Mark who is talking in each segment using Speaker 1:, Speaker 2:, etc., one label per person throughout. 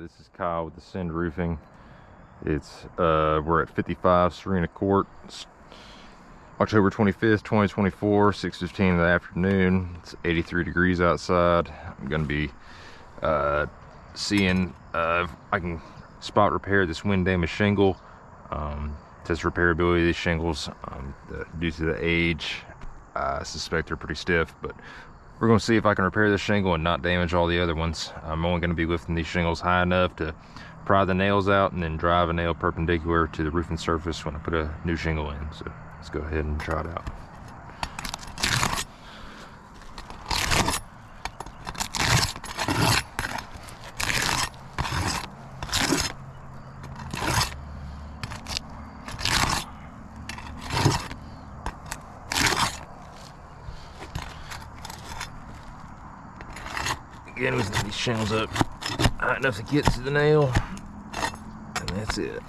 Speaker 1: this is Kyle with Ascend Roofing. It's we're at 55 Serena Court. It's October 25th, 2024, 6:15 in the afternoon. It's 83 degrees outside. I'm gonna be seeing if I can spot repair this wind damaged shingle. Test repairability of these shingles. Due to the age, I suspect they're pretty stiff, but we're going to see if I can repair this shingle and not damage all the other ones. I'm only going to be lifting these shingles high enough to pry the nails out and then drive a nail perpendicular to the roofing surface when I put a new shingle in. So let's go ahead and try it out. Again, we set these shingles up high enough to get to the nail, and that's it.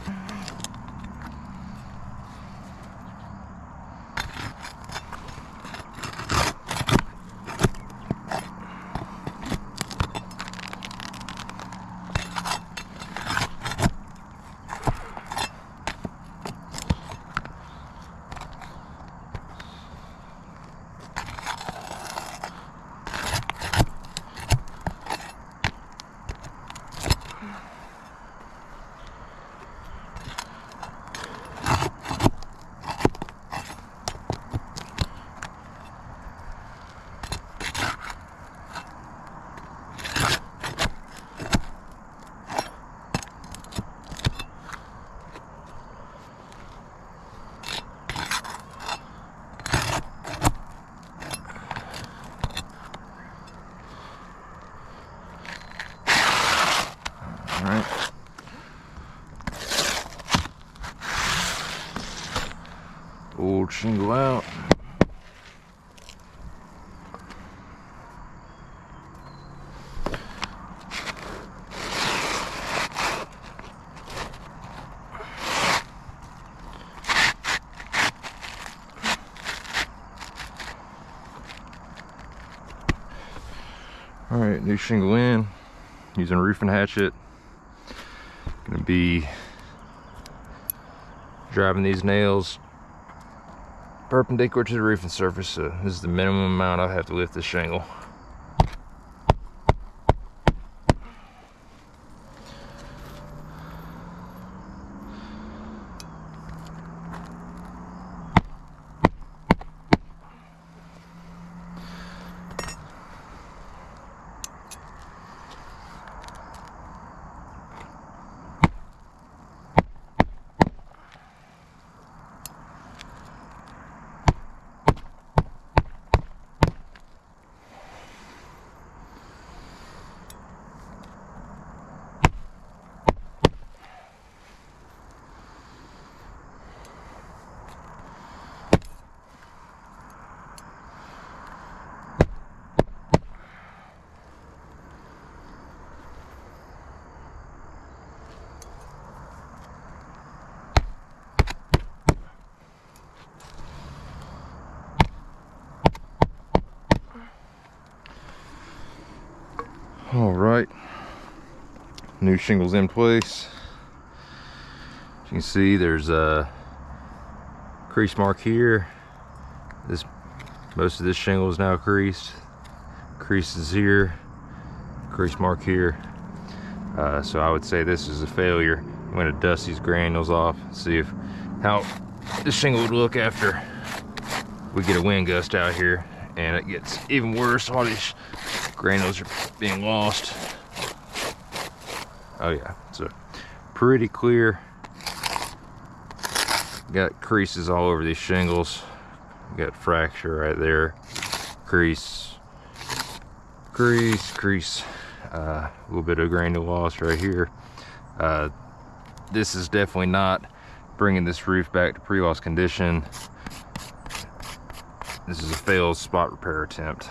Speaker 1: All right. Old shingle out. All right, new shingle in, using a roofing hatchet. Gonna be driving these nails perpendicular to the roofing surface, so this is the minimum amount I have to lift this shingle. All right, new shingles in place. As you can see, there's a crease mark here. Most of this shingle is now creased. Creases here, crease mark here. So I would say this is a failure. I'm going to dust these granules off, see how this shingle would look after we get a wind gust out here, and it gets even worse. All these granules are being lost. Oh yeah, so pretty clear. Got creases all over these shingles. Got fracture right there. Crease, crease, crease. A little bit of granule loss right here. This is definitely not bringing this roof back to pre-loss condition. This is a failed spot repair attempt.